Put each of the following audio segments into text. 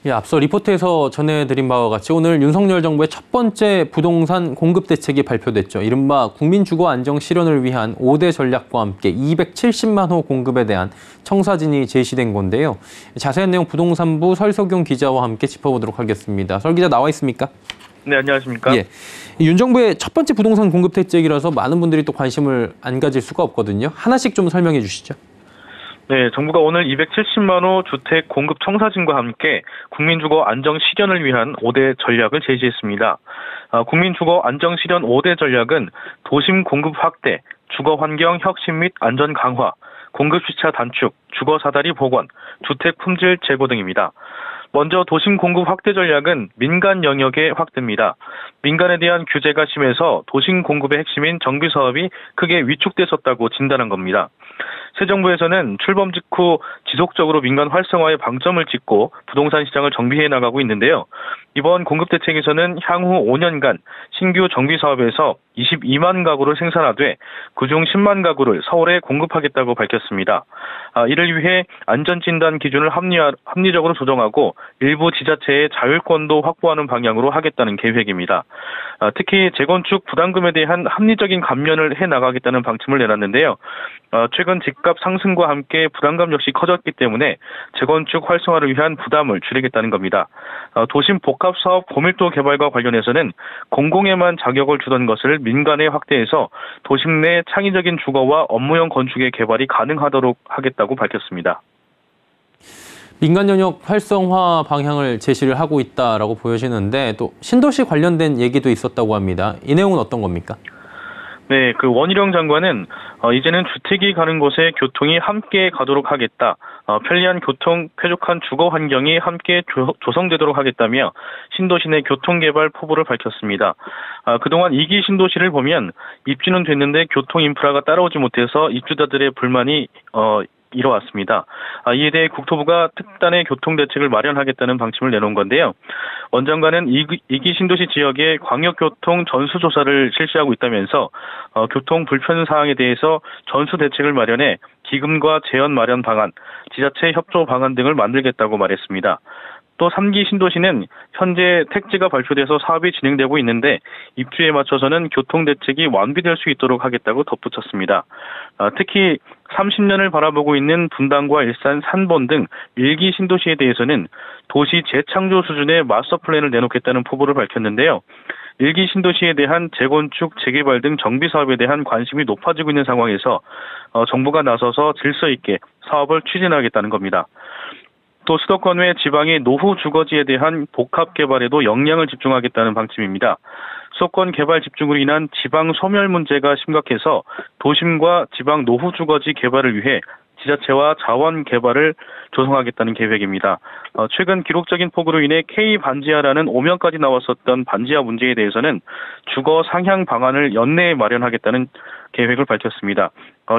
예, 앞서 리포트에서 전해드린 바와 같이 오늘 윤석열 정부의 첫 번째 부동산 공급 대책이 발표됐죠. 이른바 국민주거 안정 실현을 위한 5대 전략과 함께 270만 호 공급에 대한 청사진이 제시된 건데요. 자세한 내용 부동산부 설석용 기자와 함께 짚어보도록 하겠습니다. 설 기자 나와 있습니까? 네, 안녕하십니까? 예, 윤 정부의 첫 번째 부동산 공급 대책이라서 많은 분들이 또 관심을 안 가질 수가 없거든요. 하나씩 좀 설명해 주시죠. 네, 정부가 오늘 270만 호 주택 공급 청사진과 함께 국민주거 안정 실현을 위한 5대 전략을 제시했습니다. 국민주거 안정 실현 5대 전략은 도심 공급 확대, 주거 환경 혁신 및 안전 강화, 공급 시차 단축, 주거 사다리 복원, 주택 품질 제고 등입니다. 먼저 도심 공급 확대 전략은 민간 영역의 확대입니다. 민간에 대한 규제가 심해서 도심 공급의 핵심인 정비 사업이 크게 위축됐었다고 진단한 겁니다. 새 정부에서는 출범 직후 지속적으로 민간 활성화에 방점을 찍고 부동산 시장을 정비해 나가고 있는데요. 이번 공급 대책에서는 향후 5년간 신규 정비 사업에서 22만 가구를 생산하되 그중 10만 가구를 서울에 공급하겠다고 밝혔습니다. 이를 위해 안전진단 기준을 합리적으로 조정하고 일부 지자체의 자율권도 확보하는 방향으로 하겠다는 계획입니다. 특히 재건축 부담금에 대한 합리적인 감면을 해나가겠다는 방침을 내놨는데요. 최근 집값 상승과 함께 부담감 역시 커졌기 때문에 재건축 활성화를 위한 부담을 줄이겠다는 겁니다. 도심 복합사업 고밀도 개발과 관련해서는 공공에만 자격을 주던 것을 민간에 확대해서 도심 내 창의적인 주거와 업무용 건축의 개발이 가능하도록 하겠다고 밝혔습니다. 민간 영역 활성화 방향을 제시를 하고 있다라고 보여지는데 또 신도시 관련된 얘기도 있었다고 합니다. 이 내용은 어떤 겁니까? 네, 원희룡 장관은 이제는 주택이 가는 곳에 교통이 함께 가도록 하겠다. 편리한 교통, 쾌적한 주거 환경이 함께 조성되도록 하겠다며 신도시 내 교통개발 포부를 밝혔습니다. 그동안 2기 신도시를 보면 입주는 됐는데 교통 인프라가 따라오지 못해서 입주자들의 불만이 이뤄왔습니다. 이에 대해 국토부가 특단의 교통대책을 마련하겠다는 방침을 내놓은 건데요. 원 장관은 2기 신도시 지역의 광역교통 전수조사를 실시하고 있다면서 교통 불편 사항에 대해서 전수대책을 마련해 기금과 재원 마련 방안, 지자체 협조 방안 등을 만들겠다고 말했습니다. 또 3기 신도시는 현재 택지가 발표돼서 사업이 진행되고 있는데 입주에 맞춰서는 교통대책이 완비될 수 있도록 하겠다고 덧붙였습니다. 특히 30년을 바라보고 있는 분당과 일산, 산본 등 1기 신도시에 대해서는 도시 재창조 수준의 마스터 플랜을 내놓겠다는 포부를 밝혔는데요. 1기 신도시에 대한 재건축, 재개발 등 정비 사업에 대한 관심이 높아지고 있는 상황에서 정부가 나서서 질서 있게 사업을 추진하겠다는 겁니다. 또 수도권 외 지방의 노후 주거지에 대한 복합 개발에도 역량을 집중하겠다는 방침입니다. 수도권 개발 집중으로 인한 지방 소멸 문제가 심각해서 도심과 지방 노후 주거지 개발을 위해 지자체와 자원 개발을 조성하겠다는 계획입니다. 최근 기록적인 폭우로 인해 K반지하라는 오명까지 나왔었던 반지하 문제에 대해서는 주거 상향 방안을 연내에 마련하겠다는 계획을 밝혔습니다.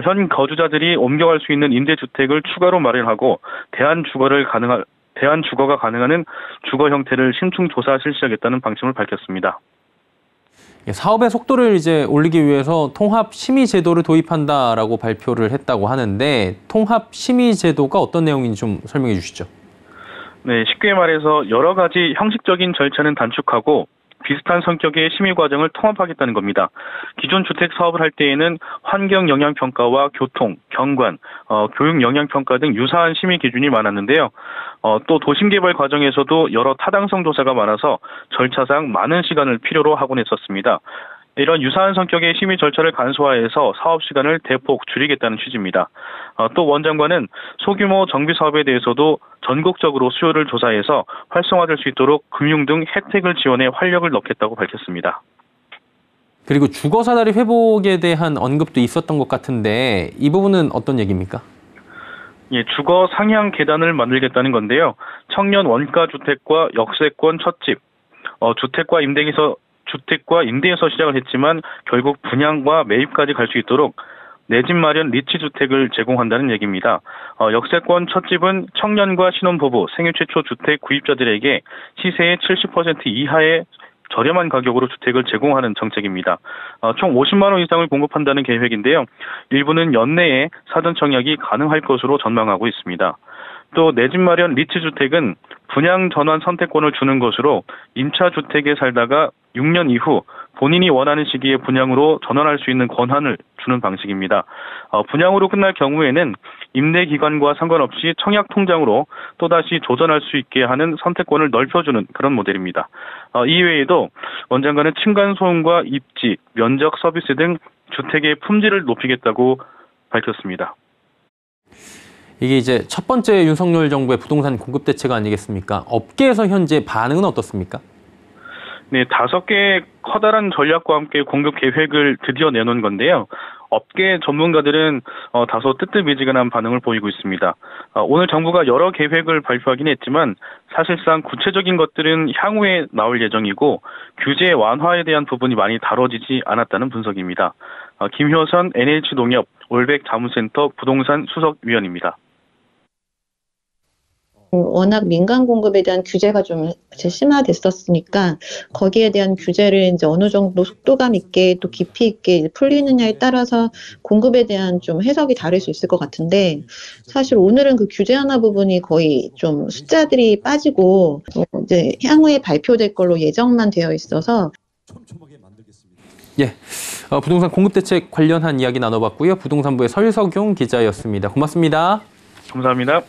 현 거주자들이 옮겨갈 수 있는 임대주택을 추가로 마련하고 대한 주거가 가능한 주거 형태를 심층 조사 실시하겠다는 방침을 밝혔습니다. 사업의 속도를 이제 올리기 위해서 통합 심의 제도를 도입한다라고 발표를 했다고 하는데 통합 심의 제도가 어떤 내용인지 좀 설명해 주시죠. 네, 쉽게 말해서 여러 가지 형식적인 절차는 단축하고 비슷한 성격의 심의 과정을 통합하겠다는 겁니다. 기존 주택 사업을 할 때에는 환경 영향 평가와 교통, 경관, 교육 영향 평가 등 유사한 심의 기준이 많았는데요. 또 도심 개발 과정에서도 여러 타당성 조사가 많아서 절차상 많은 시간을 필요로 하곤 했었습니다. 이런 유사한 성격의 심의 절차를 간소화해서 사업 시간을 대폭 줄이겠다는 취지입니다. 또 원 장관은 소규모 정비 사업에 대해서도 전국적으로 수요를 조사해서 활성화될 수 있도록 금융 등 혜택을 지원해 활력을 넣겠다고 밝혔습니다. 그리고 주거 사다리 회복에 대한 언급도 있었던 것 같은데 이 부분은 어떤 얘기입니까? 예, 주거 상향 계단을 만들겠다는 건데요. 청년 원가 주택과 역세권 첫집, 주택과 임대에서 시작을 했지만 결국 분양과 매입까지 갈 수 있도록 내 집 마련 리치 주택을 제공한다는 얘기입니다. 역세권 첫집은 청년과 신혼부부, 생애 최초 주택 구입자들에게 시세의 70% 이하의 저렴한 가격으로 주택을 제공하는 정책입니다. 총 50만 원 이상을 공급한다는 계획인데요. 일부는 연내에 사전 청약이 가능할 것으로 전망하고 있습니다. 또 내 집 마련 리츠 주택은 분양 전환 선택권을 주는 것으로 임차 주택에 살다가 6년 이후 본인이 원하는 시기에 분양으로 전환할 수 있는 권한을 주는 방식입니다. 분양으로 끝날 경우에는 임대 기간과 상관없이 청약 통장으로 또다시 조전할 수 있게 하는 선택권을 넓혀주는 그런 모델입니다. 이외에도 원장관은 층간소음과 입지, 면적 서비스 등 주택의 품질을 높이겠다고 밝혔습니다. 이게 이제 첫 번째 윤석열 정부의 부동산 공급 대책 아니겠습니까? 업계에서 현재 반응은 어떻습니까? 네, 5개의 커다란 전략과 함께 공급 계획을 드디어 내놓은 건데요. 업계 전문가들은 다소 뜨뜻미지근한 반응을 보이고 있습니다. 오늘 정부가 여러 계획을 발표하긴 했지만 사실상 구체적인 것들은 향후에 나올 예정이고 규제 완화에 대한 부분이 많이 다뤄지지 않았다는 분석입니다. 김효선 NH농협 올백 자문센터 부동산 수석위원입니다. 워낙 민간 공급에 대한 규제가 좀 심화됐었으니까 거기에 대한 규제를 이제 어느 정도 속도감 있게 또 깊이 있게 풀리느냐에 따라서 공급에 대한 좀 해석이 다를 수 있을 것 같은데 사실 오늘은 그 규제 하나 부분이 거의 좀 숫자들이 빠지고 이제 향후에 발표될 걸로 예정만 되어 있어서 예, 부동산 공급 대책 관련한 이야기 나눠봤고요. 부동산부의 설석용 기자였습니다. 고맙습니다. 감사합니다.